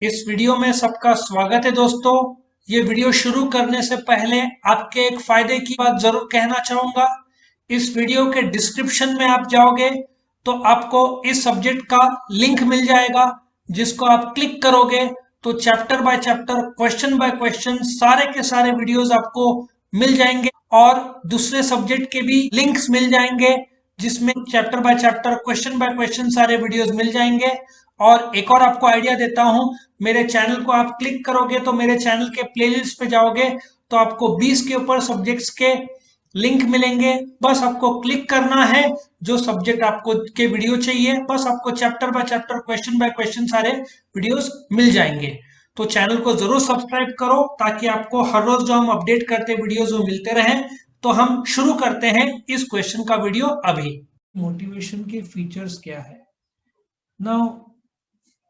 इस वीडियो में सबका स्वागत है दोस्तों। ये वीडियो शुरू करने से पहले आपके एक फायदे की बात जरूर कहना चाहूंगा। इस वीडियो के डिस्क्रिप्शन में आप जाओगे तो आपको इस सब्जेक्ट का लिंक मिल जाएगा, जिसको आप क्लिक करोगे तो chapter by chapter, question by question सारे के सारे वीडियोस आपको मिल जाएंगे और दूसरे सब्जेक्ट के भी लिंक्स मिल जाएंगे, जिसमें chapter by chapter, question by question सारे वीडियोस मिल जाएंगे। और एक और आपको आइडिया देता हूं, मेरे चैनल को आप क्लिक करोगे तो मेरे चैनल के प्लेलिस्ट पे जाओगे तो आपको 20 के ऊपर सब्जेक्ट्स के लिंक मिलेंगे। बस आपको क्लिक करना है, जो सब्जेक्ट आपको के वीडियो चाहिए, बस आपको chapter by chapter, question by question सारे वीडियोस मिल जाएंगे। तो चैनल को जरूर सब्सक्राइब करो ताकि आपको हर रोज जो हम अपडेट करते वीडियोस वो मिलते रहें। तो हम शुरू करते हैं इस क्वेश्चन का वीडियो अभी। मोटिवेशन के फीचर्स क्या है नाउ?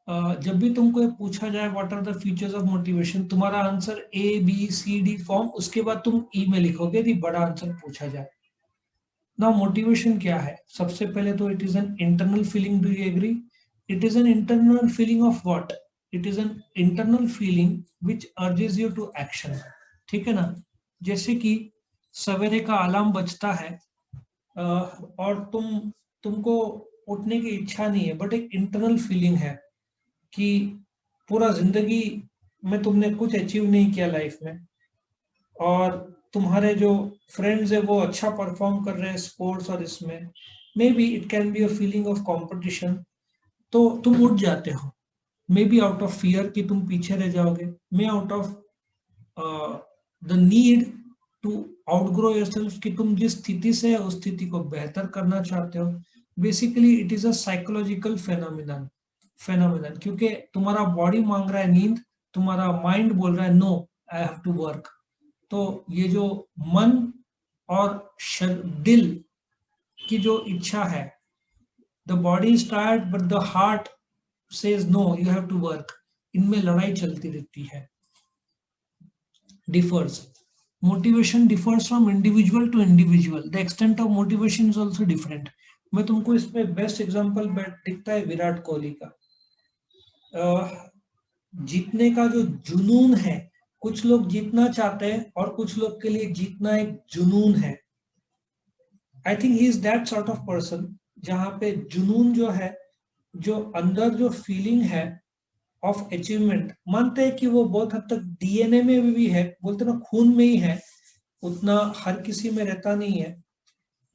जब भी तुमको ये पूछा जाए what are the features of motivation, तुम्हारा आंसर ABCD फॉर्म, उसके बाद तुम ई में लिखोगे यदि बड़ा आंसर पूछा जाए। नाउ मोटिवेशन क्या है? सबसे पहले तो it is an internal feeling. Do you agree? It is an internal feeling of what? It is an internal feeling which urges you to action. ठीक है ना? जैसे कि सवेरे का अलार्म बजता है और तुमको उठने की इच्छा नहीं है, बट एक इंटरनल फीलिंग है कि पूरा जिंदगी में तुमने कुछ अचीव नहीं किया लाइफ में, और तुम्हारे जो फ्रेंड्स है वो अच्छा परफॉर्म कर रहे हैं स्पोर्ट्स और इसमें, maybe it can be a feeling of competition. तो तुम उठ जाते हो, maybe out of fear कि तुम पीछे रह जाओगे, may out of the need to outgrow yourself कि तुम जिस स्थिति से है उस स्थिति को बेहतर करना चाहते हो। Basically it is a psychological phenomenon क्योंकि तुम्हारा बॉडी मांग रहा है नींद, तुम्हारा माइंड बोल रहा है no, I have to work. तो ये जो मन और दिल की जो इच्छा है, the body is tired but the heart says no, you have to work, इनमें लड़ाई चलती रहती है। Differs motivation differs from individual to individual, the extent of motivation is also different. मैं तुमको इसमें बेस्ट एग्जांपल दिखता है विराट कोहली का। जीतने का जो जुनून है, कुछ लोग जीतना चाहते हैं और कुछ लोग के लिए जीतना एक जुनून है। I think he is that sort of person जहां पे जुनून जो है, जो अंदर जो फीलिंग है ऑफ अचीवमेंट, मानते हैं कि वो बहुत हद तक DNA में भी है, बोलते ना खून में ही है, उतना हर किसी में रहता नहीं है।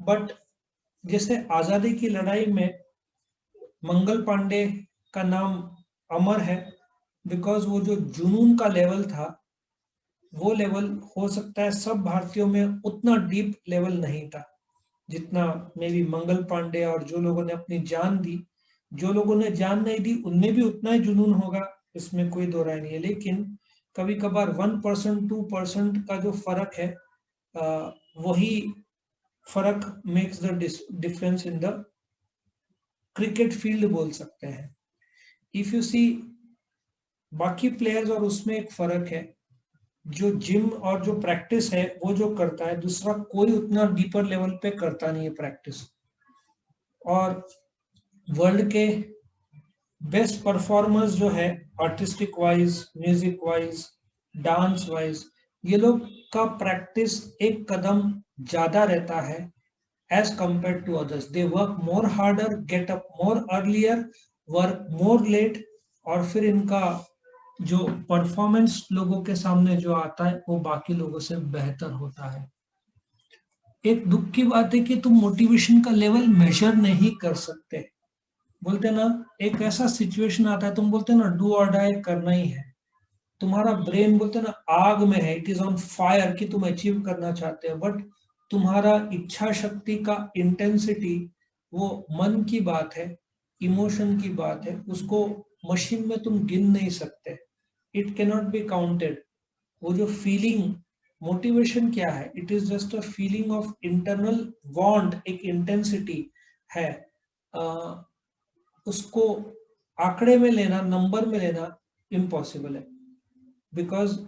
बट जैसे आजादी की लड़ाई में मंगल पांडे का नाम अमर है, बिकॉज वो जो जुनून का लेवल था, वो लेवल हो सकता है सब भारतीयों में उतना डीप लेवल नहीं था जितना मे बी मंगल पांडे और जो लोगों ने अपनी जान दी। जो लोगों ने जान नहीं दी उनमें भी उतना ही जुनून होगा, इसमें कोई दो राय नहीं है। लेकिन कभी कभार 1% 2% का जो फर्क है, वही फर्क makes the difference in the cricket field, बोल सकते हैं। इफ यू सी बाकी प्लेयर्स और उसमें एक फर्क है, जो जिम और जो प्रैक्टिस है वो जो करता है, दूसरा कोई उतना डीपर लेवल पे करता नहीं है प्रैक्टिस। और वर्ल्ड के बेस्ट परफॉर्मर्स जो है, artistic wise, music wise, dance wise, ये लोग का प्रैक्टिस एक कदम ज्यादा रहता है as compare to others. They work more harder, get up more earlier, work more late, और फिर इनका जो परफॉर्मेंस लोगों के सामने जो आता है वो बाकी लोगों से बेहतर होता है। एक दुख की बात है कि तुम मोटिवेशन का लेवल मेजर नहीं कर सकते। बोलते ना, एक ऐसा सिचुएशन आता है, तुम बोलते ना डू और डाई करना ही है, तुम्हारा ब्रेन बोलते ना आग में है, इट इज ऑन फायर कि तुम अचीव करना चाहते हो, बट तुम्हारा इच्छा शक्ति का इंटेंसिटी वो मन की बात है, इमोशन की बात है, उसको मशीन में तुम गिन नहीं सकते, इट कैनॉट बी काउंटेड। वो जो फीलिंग, मोटिवेशन क्या है? It is just a feeling of internal want, एक इंटेंसिटी है। उसको आंकड़े में लेना, नंबर में लेना इम्पॉसिबल है, बिकॉज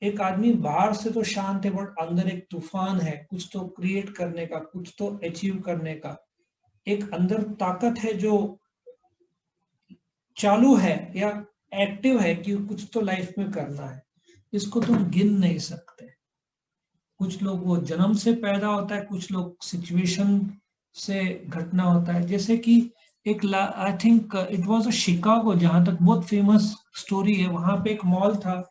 एक आदमी बाहर से तो शांत है बट अंदर एक तूफान है, कुछ तो क्रिएट करने का, कुछ तो अचीव करने का, एक अंदर ताकत है जो चालू है या एक्टिव है कि कुछ तो लाइफ में करना है, इसको तुम गिन नहीं सकते। कुछ लोग वो जन्म से पैदा होता है, कुछ लोग सिचुएशन से घटना होता है। जैसे कि एक I think it was a Chicago, जहां तक बहुत फेमस स्टोरी है। वहां पे एक मॉल था,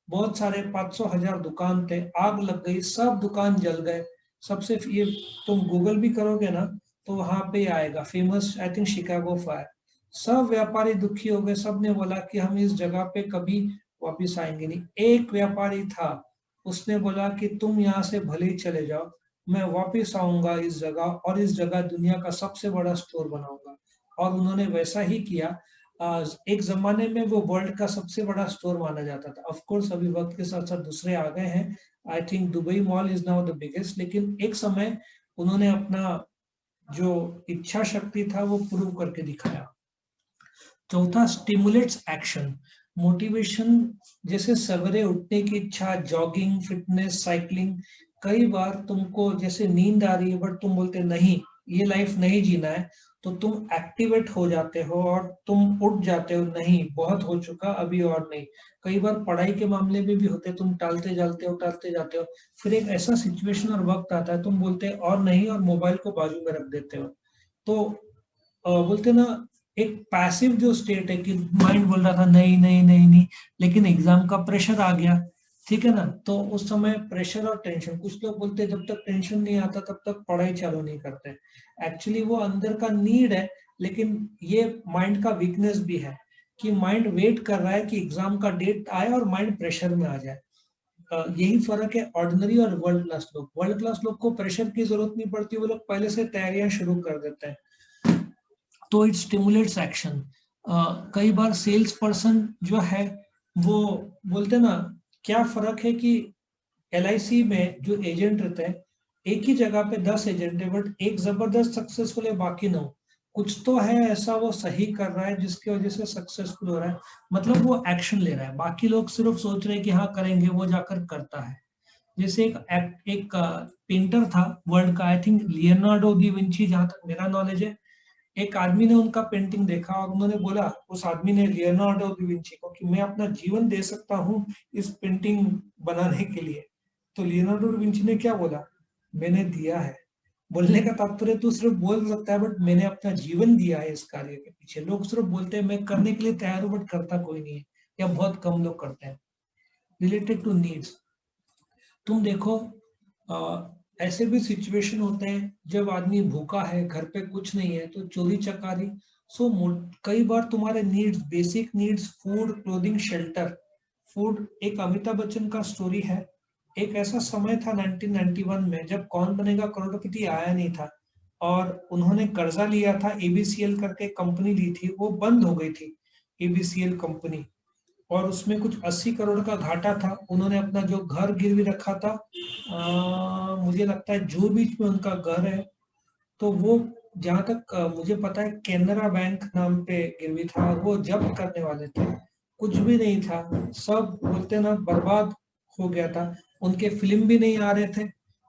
बहुत सारे 500,000 दुकान थे, आग लग गई, सब दुकान जल गए। सबसे ये तुम गूगल भी करोगे ना तो वहां पे आएगा famous, I think Chicago fire. सब व्यापारी दुखी हो गए, सब ने बोला कि हम इस जगह पे कभी वापिस आएंगे नहीं। एक व्यापारी था, उसने बोला कि तुम यहाँ से भले ही चले जाओ, मैं वापिस आऊंगा इस जगह, और इस जगह दुनिया का सबसे बड़ा स्टोर बनाऊंगा। और उन्होंने वैसा ही किया। एक जमाने में वो वर्ल्ड का सबसे बड़ा स्टोर माना जाता था। ऑफ कोर्स अभी वक्त के साथ साथ दूसरे आ गए हैं। I think Dubai mall is now the biggest, लेकिन एक समय उन्होंने अपना जो इच्छा शक्ति था वो प्रूव करके दिखाया। चौथा, स्टिमुलेट्स एक्शन, मोटिवेशन। जैसे सवेरे उठने की इच्छा, जॉगिंग, फिटनेस, साइकिलिंग। कई बार तुमको जैसे नींद आ रही है बट तुम बोलते नहीं, ये लाइफ नहीं जीना है, तो तुम एक्टिवेट हो जाते हो और तुम उठ जाते हो, नहीं बहुत हो चुका अभी और नहीं। कई बार पढ़ाई के मामले में भी होते, तुम टालते जाते हो। फिर एक ऐसा सिचुएशन और वक्त आता है, तुम बोलते और नहीं, और मोबाइल को बाजू में रख देते हो। तो बोलते ना, एक पैसिव जो स्टेट है कि माइंड बोल रहा था नहीं नहीं नहीं नहीं, लेकिन एग्जाम का प्रेशर आ गया, ठीक है ना, तो उस समय प्रेशर और टेंशन। कुछ लोग बोलते हैं जब तक टेंशन नहीं आता तब तक पढ़ाई चालू नहीं करते। एक्चुअली वो अंदर का नीड है, लेकिन ये माइंड का वीकनेस भी है कि माइंड वेट कर रहा है कि एग्जाम का डेट आए और माइंड प्रेशर में आ जाए। यही फर्क है ऑर्डिनरी और वर्ल्ड क्लास लोग। वर्ल्ड क्लास लोग को प्रेशर की जरूरत नहीं पड़ती, वो लोग पहले से तैयारियां शुरू कर देते हैं। तो इट स्टिमुलेट्स एक्शन। कई बार सेल्स पर्सन जो है वो बोलते ना, क्या फर्क है कि LIC में जो एजेंट रहते हैं, एक ही जगह पे 10 एजेंट है बट एक जबरदस्त सक्सेसफुल है, बाकी 9। कुछ तो है ऐसा वो सही कर रहा है जिसकी वजह से सक्सेसफुल हो रहा है, मतलब वो एक्शन ले रहा है। बाकी लोग सिर्फ सोच रहे हैं कि हाँ करेंगे, वो जाकर करता है। जैसे एक पेंटर था वर्ल्ड का, I think Leonardo D Vinci, जहां तक मेरा नॉलेज है। एक आदमी ने उनका पेंटिंग देखा और उन्होंने बोला, उस आदमी ने लियोनार्डो डी विंची को, कि मैं अपना जीवन दे सकता हूँ इस पेंटिंग बनाने के लिए। तो लियोनार्डो डी विंची ने क्या बोला, मैंने दिया है। बोलने का तात्पर्य तू सिर्फ बोल सकता है बट मैंने अपना जीवन दिया है इस कार्य के पीछे। लोग सिर्फ बोलते हैं मैं करने के लिए तैयार हूँ बट करता कोई नहीं है, या बहुत कम लोग करते हैं। रिलेटेड टू नीड्स, तुम देखो ऐसे भी सिचुएशन होते हैं जब आदमी भूखा है, घर पे कुछ नहीं है, तो चोरी चकारी। सो कई बार तुम्हारे needs, basic needs, food, clothing, shelter. Food, एक अमिताभ बच्चन का स्टोरी है। एक ऐसा समय था 1991 में जब कौन बनेगा करोड़पति आया नहीं था, और उन्होंने कर्जा लिया था, ABCL करके कंपनी ली थी, वो बंद हो गई थी ABCL कंपनी, और उसमें कुछ 80 करोड़ का घाटा था। उन्होंने अपना जो घर गिरवी रखा था, मुझे लगता है जुहू बीच में उनका घर है, तो वो, जहां तक मुझे पता है, केनरा बैंक नाम पे गिरवी था, और वो जब्त करने वाले थे। कुछ भी नहीं था, सब बोलते ना बर्बाद हो गया था। उनके फिल्म भी नहीं आ रहे थे,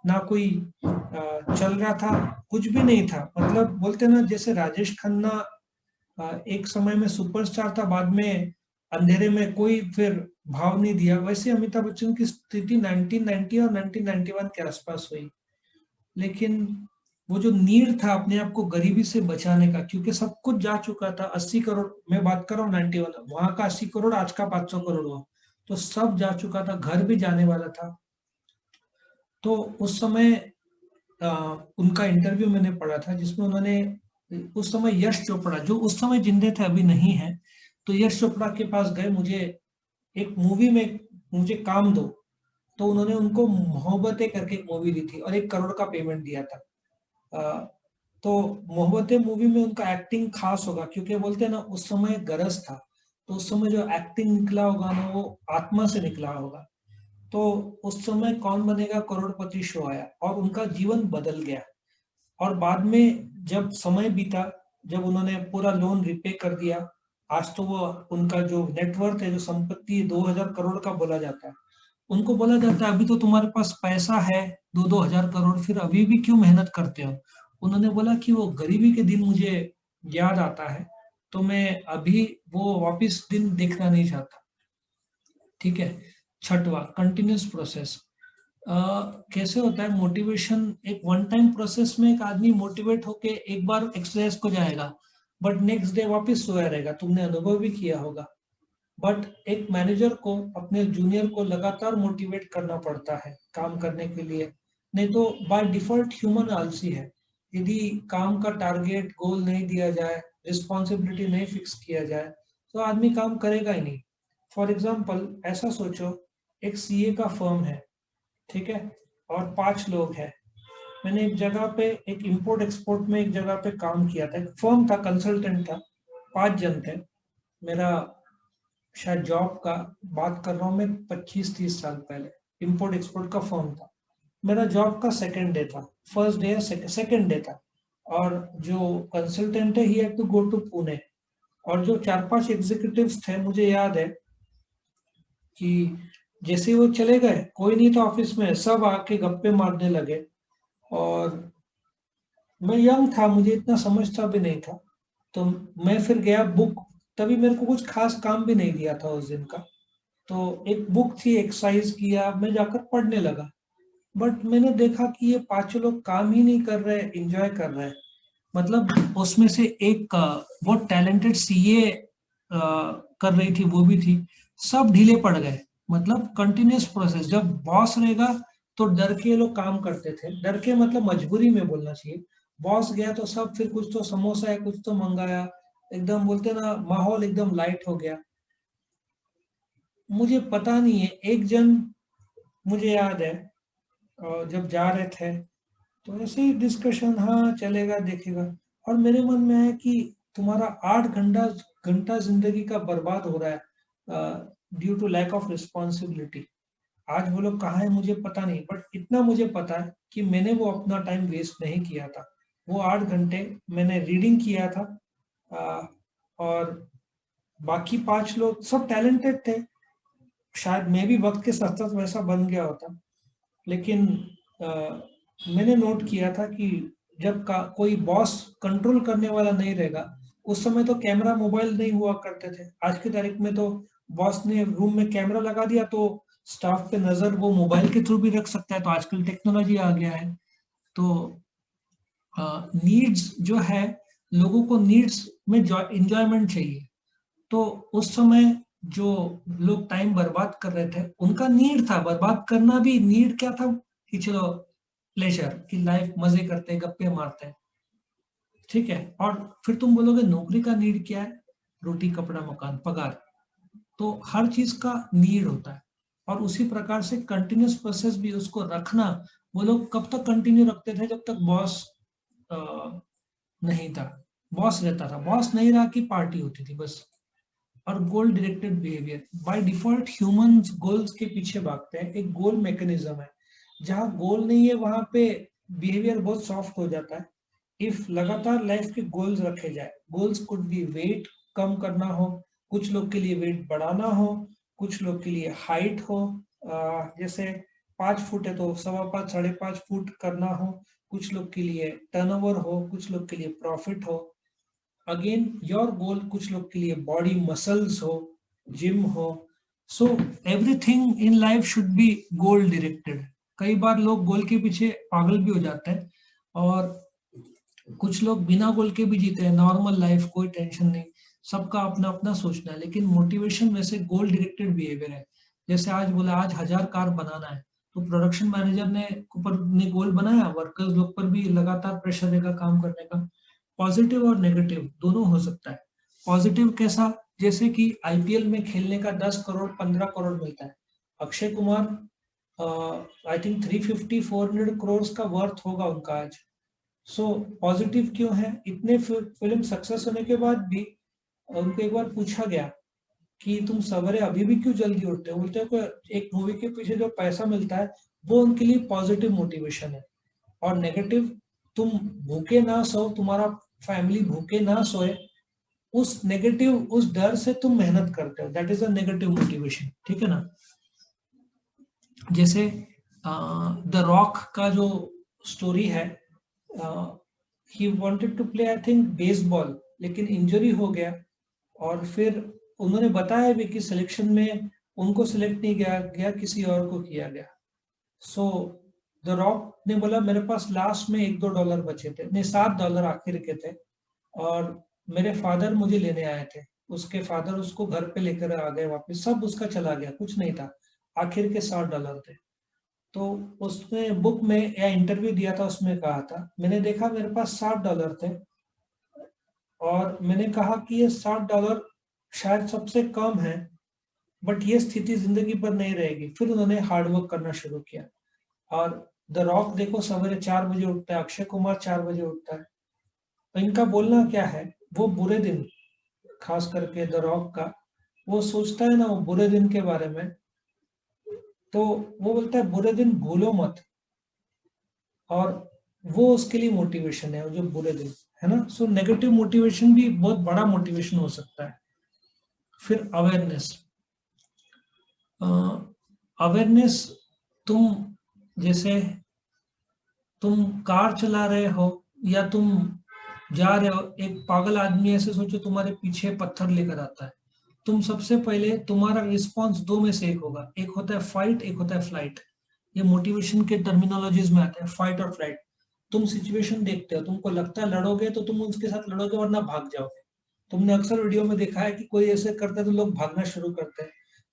ना कोई चल रहा था, कुछ भी नहीं था। मतलब बोलते ना, जैसे राजेश खन्ना एक समय में सुपरस्टार था, बाद में अंधेरे में कोई फिर भाव नहीं दिया, वैसे अमिताभ बच्चन की स्थिति 1990 और 1991 के आसपास हुई। लेकिन वो जो नीड था अपने आप को गरीबी से बचाने का, क्योंकि सब कुछ जा चुका था। 80 करोड़, मैं बात कर रहा हूँ 91, वहां का 80 करोड़, आज का 500 करोड़ हुआ, तो सब जा चुका था, घर भी जाने वाला था। तो उस समय उनका इंटरव्यू मैंने पढ़ा था जिसमें उन्होंने, उस समय यश चोपड़ा जो उस समय जिंदे थे, अभी नहीं है, तो यश चोपड़ा के पास गए, मुझे एक मूवी में मुझे काम दो। तो उन्होंने उनको मोहब्बतें करके एक मूवी दी थी और 1 करोड़ का पेमेंट दिया था। तो मोहब्बतें मूवी में उनका एक्टिंग खास होगा, क्योंकि बोलते हैं ना उस समय गरज था, तो उस समय जो एक्टिंग निकला होगा ना वो आत्मा से निकला होगा। तो उस समय कौन बनेगा करोड़पति शो आया और उनका जीवन बदल गया। और बाद में जब समय बीता, जब उन्होंने पूरा लोन रिपे कर दिया, आज तो वो, उनका जो नेटवर्थ है, जो संपत्ति 2000 करोड़ का बोला जाता है, उनको बोला जाता है अभी तो तुम्हारे पास पैसा है 2-2 हजार करोड़, फिर अभी भी क्यों मेहनत करते हो। उन्होंने बोला कि वो गरीबी के दिन मुझे याद आता है, तो मैं अभी वो वापस दिन देखना नहीं चाहता। ठीक है। छठवा, कंटिन्यूस प्रोसेस। कैसे होता है मोटिवेशन, एक वन टाइम प्रोसेस में एक आदमी मोटिवेट होके एक बार एक्सरसाइज को जाएगा, बट नेक्स्ट डे वापस सोया रहेगा, तुमने अनुभव भी किया होगा। बट एक मैनेजर को अपने जूनियर को लगातार मोटिवेट करना पड़ता है काम करने के लिए, नहीं तो बाय डिफॉल्ट ह्यूमन आलसी है। यदि काम का टारगेट गोल नहीं दिया जाए, रिस्पॉन्सिबिलिटी नहीं फिक्स किया जाए, तो आदमी काम करेगा ही नहीं। फॉर एग्जाम्पल ऐसा सोचो, एक सीए का फर्म है, ठीक है, और 5 लोग हैं। मैंने एक जगह पे एक इंपोर्ट एक्सपोर्ट में एक जगह पे काम किया था, एक फर्म था, कंसल्टेंट था, 5 जन थे। मेरा शायद जॉब का बात कर रहा हूँ मैं 25-30 साल पहले, इंपोर्ट एक्सपोर्ट का फर्म था। मेरा जॉब का सेकेंड डे था, फर्स्ट डे या सेकेंड डे था, और जो कंसल्टेंट है he had to go to Pune. और जो 4-5 एग्जीक्यूटिव्स थे, मुझे याद है कि जैसे ही वो चले गए, कोई नहीं था ऑफिस में, सब आके गप्पे मारने लगे। और मैं यंग था, मुझे इतना समझता भी नहीं था, तो मैं फिर गया बुक, तभी मेरे को कुछ खास काम भी नहीं दिया था उस दिन का, तो एक बुक थी एक्सरसाइज किया, मैं जाकर पढ़ने लगा। बट मैंने देखा कि ये 5 लोग काम ही नहीं कर रहे, एंजॉय कर रहे हैं। मतलब उसमें से एक बहुत टैलेंटेड सीए कर रही थी, वो भी थी, सब ढीले पड़ गए। मतलब कंटिन्यूस प्रोसेस, जब बॉस रहेगा तो डर के ये लोग काम करते थे, डर के मतलब मजबूरी में बोलना चाहिए। बॉस गया तो सब फिर कुछ तो समोसा है, कुछ तो मंगाया, एकदम बोलते ना माहौल एकदम लाइट हो गया। मुझे पता नहीं है, एक जन, मुझे याद है जब जा रहे थे तो ऐसे ही डिस्कशन, हाँ चलेगा देखेगा, और मेरे मन में है कि तुम्हारा 8 घंटा घंटा जिंदगी का बर्बाद हो रहा है due to lack of responsibility. आज वो लोग कहाँ है मुझे पता नहीं, बट इतना मुझे पता है कि मैंने वो अपना टाइम वेस्ट नहीं किया था। वो 8 घंटे मैंने रीडिंग किया था। अ, और बाकी 5 लोग सब टैलेंटेड थे, शायद मैं भी वक्त के साथ साथ वैसा बन गया होता। लेकिन अ, मैंने नोट किया था कि जब का कोई बॉस कंट्रोल करने वाला नहीं रहेगा, उस समय तो कैमरा मोबाइल नहीं हुआ करते थे, आज की तारीख में तो बॉस ने रूम में कैमरा लगा दिया तो स्टाफ पे नजर वो मोबाइल के थ्रू भी रख सकता है, तो आजकल टेक्नोलॉजी आ गया है। तो नीड्स जो है, लोगों को नीड्स में इंजॉयमेंट चाहिए, तो उस समय जो लोग टाइम बर्बाद कर रहे थे, उनका नीड था बर्बाद करना भी। नीड क्या था कि चलो प्लेजर की लाइफ, मजे करते गप्पे मारते हैं, ठीक है। और फिर तुम बोलोगे नौकरी का नीड क्या है? रोटी कपड़ा मकान पगार। तो हर चीज का नीड होता है, और उसी प्रकार से कंटिन्यूस प्रोसेस भी उसको रखना। वो लोग कब तक कंटिन्यू रखते थे? जब तक बॉस नहीं था। बॉस रहता था, बॉस नहीं रहा कि पार्टी होती थी बस। और गोल directed behaviour, by default humans goals के पीछे भागते हैं, एक गोल मैकेनिज्म है। जहां गोल नहीं है वहां पे बिहेवियर बहुत सॉफ्ट हो जाता है। इफ लगातार लाइफ के गोल्स रखे जाए, गोल्स कुड बी वेट कम करना हो, कुछ लोग के लिए वेट बढ़ाना हो, कुछ लोग के लिए हाइट हो, जैसे 5 फुट है तो 5.25 5.5 फुट करना हो, कुछ लोग के लिए टर्नओवर हो, कुछ लोग के लिए प्रॉफिट हो, अगेन योर गोल, कुछ लोग के लिए बॉडी मसल्स हो, जिम हो। So everything in life should be goal directed. कई बार लोग गोल के पीछे पागल भी हो जाते हैं, और कुछ लोग बिना गोल के भी जीते हैं नॉर्मल लाइफ, कोई टेंशन नहीं। सबका अपना अपना सोचना है, लेकिन मोटिवेशन वैसे गोल डायरेक्टेड बिहेवियर है। जैसे आज बोला आज 1000 कार बनाना है, तो प्रोडक्शन मैनेजर ने ऊपर ने गोल बनाया, वर्कर्स लोग पर भी लगातार प्रेशर रहेगा काम करने का। पॉजिटिव और नेगेटिव दोनों हो सकता है। पॉजिटिव कैसा? जैसे कि आईपीएल में खेलने का 10 करोड़ 15 करोड़ मिलता है। अक्षय कुमार आई थिंक 350-400 करोड़ का वर्थ होगा उनका आज। सो पॉजिटिव क्यों है? इतने फिल्म सक्सेस होने के बाद भी उनको एक बार पूछा गया कि तुम सवेरे अभी भी क्यों जल्दी उठते हो, बोलते हो कि एक मूवी के पीछे जो पैसा मिलता है वो उनके लिए पॉजिटिव मोटिवेशन है। और नेगेटिव, तुम भूखे ना सो, तुम्हारा फैमिली भूखे ना सोए, उस नेगेटिव, उस डर से तुम मेहनत करते हो, that is a negative motivation, ठीक है ना। जैसे द रॉक का जो स्टोरी है, he wanted to play I think baseball, लेकिन इंजरी हो गया, और फिर उन्होंने बताया भी कि सिलेक्शन में उनको सिलेक्ट नहीं किया गया, किसी और को किया गया। सो द रॉक ने बोला मेरे पास लास्ट में $1-2 बचे थे, नहीं $7 आखिर के थे, और मेरे फादर मुझे लेने आए थे। उसके फादर उसको घर पे लेकर आ गए वापस, सब उसका चला गया, कुछ नहीं था, आखिर के $7 थे। तो उसने बुक में या इंटरव्यू दिया था, उसमें कहा था मैंने देखा मेरे पास $7 थे, और मैंने कहा कि ये $7 शायद सबसे कम है, बट ये स्थिति जिंदगी भर नहीं रहेगी। फिर उन्होंने हार्डवर्क करना शुरू किया। और द रॉक देखो सवेरे 4 बजे उठता है, अक्षय कुमार 4 बजे उठता है। तो इनका बोलना क्या है, वो बुरे दिन, खास करके द रॉक का, वो सोचता है ना वो बुरे दिन के बारे में, तो वो बोलता है बुरे दिन भूलो मत, और वो उसके लिए मोटिवेशन है, वो जो बुरे दिन है ना। सो नेगेटिव मोटिवेशन भी बहुत बड़ा मोटिवेशन हो सकता है। फिर अवेयरनेस, अवेयरनेस, तुम जैसे तुम कार चला रहे हो या तुम जा रहे हो, एक पागल आदमी ऐसे सोचो तुम्हारे पीछे पत्थर लेकर आता है, तुम सबसे पहले तुम्हारा रिस्पॉन्स दो में से एक होगा, एक होता है फाइट, एक होता है फ्लाइट। ये मोटिवेशन के टर्मिनोलॉजीज में आता है, फाइट और फ्लाइट। तुम सिचुएशन देखते हो, तुमको लगता है लड़ोगे तो तुम उसके साथ लड़ोगे, वरना भाग जाओगे। तुमने अक्सर वीडियो में देखा है कि कोई ऐसे करता है तो लोग भागना शुरू करते हैं।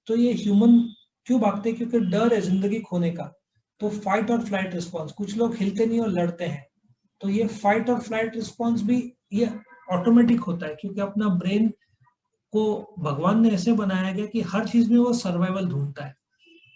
तो ये ह्यूमन क्यों भागते हैं, क्योंकि डर है जिंदगी खोने का। तो फाइट और फ्लाइट रिस्पॉन्स, कुछ लोग हिलते नहीं और लड़ते हैं। तो ये फाइट और फ्लाइट रिस्पॉन्स भी ये ऑटोमेटिक होता है, क्योंकि अपना ब्रेन को भगवान ने ऐसे बनाया गया कि हर चीज में वो सर्वाइवल ढूंढता है।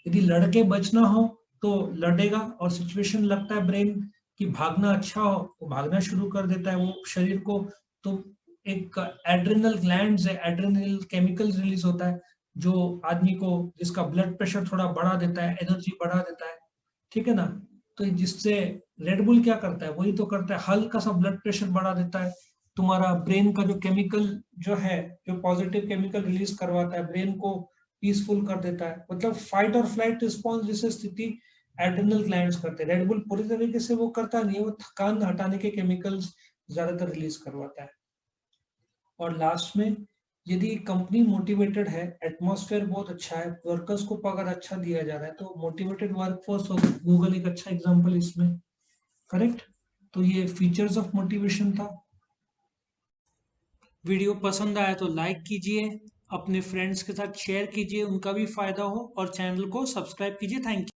यदि लड़के बचना हो तो लड़ेगा, और सिचुएशन लगता है ब्रेन कि भागना अच्छा हो तो भागना शुरू कर देता है वो शरीर को। तो एक एड्रेनल ग्लैंड्स है, एड्रेनल केमिकल रिलीज होता है, जो आदमी को, जिसका ब्लड प्रेशर थोड़ा बढ़ा देता है, एनर्जी बढ़ा देता है, ठीक है ना। तो जिससे रेड बुल क्या करता है, वही तो करता है, हल्का सा ब्लड प्रेशर बढ़ा देता है। तुम्हारा ब्रेन का जो केमिकल जो है, जो पॉजिटिव केमिकल रिलीज करवाता है, ब्रेन को पीसफुल कर देता है। मतलब फाइट और फ्लाइट रिस्पॉन्स जैसे स्थिति एड्रेनल ग्लैंड्स करते हैं। रेड बुल पूरी तरीके से वो करता नहीं है, वो थकान हटाने के केमिकल्स ज्यादातर रिलीज करवाता है। और लास्ट में, यदि कंपनी मोटिवेटेड है, एटमॉस्फेयर बहुत अच्छा है, वर्कर्स को पगार अच्छा दिया जा रहा है, तो मोटिवेटेड वर्कफोर्स होगा। गूगल एक अच्छा एग्जांपल इसमें, करेक्ट। तो ये फीचर्स ऑफ मोटिवेशन था। वीडियो पसंद आया तो लाइक कीजिए, अपने फ्रेंड्स के साथ शेयर कीजिए, उनका भी फायदा हो, और चैनल को सब्सक्राइब कीजिए। Thank you.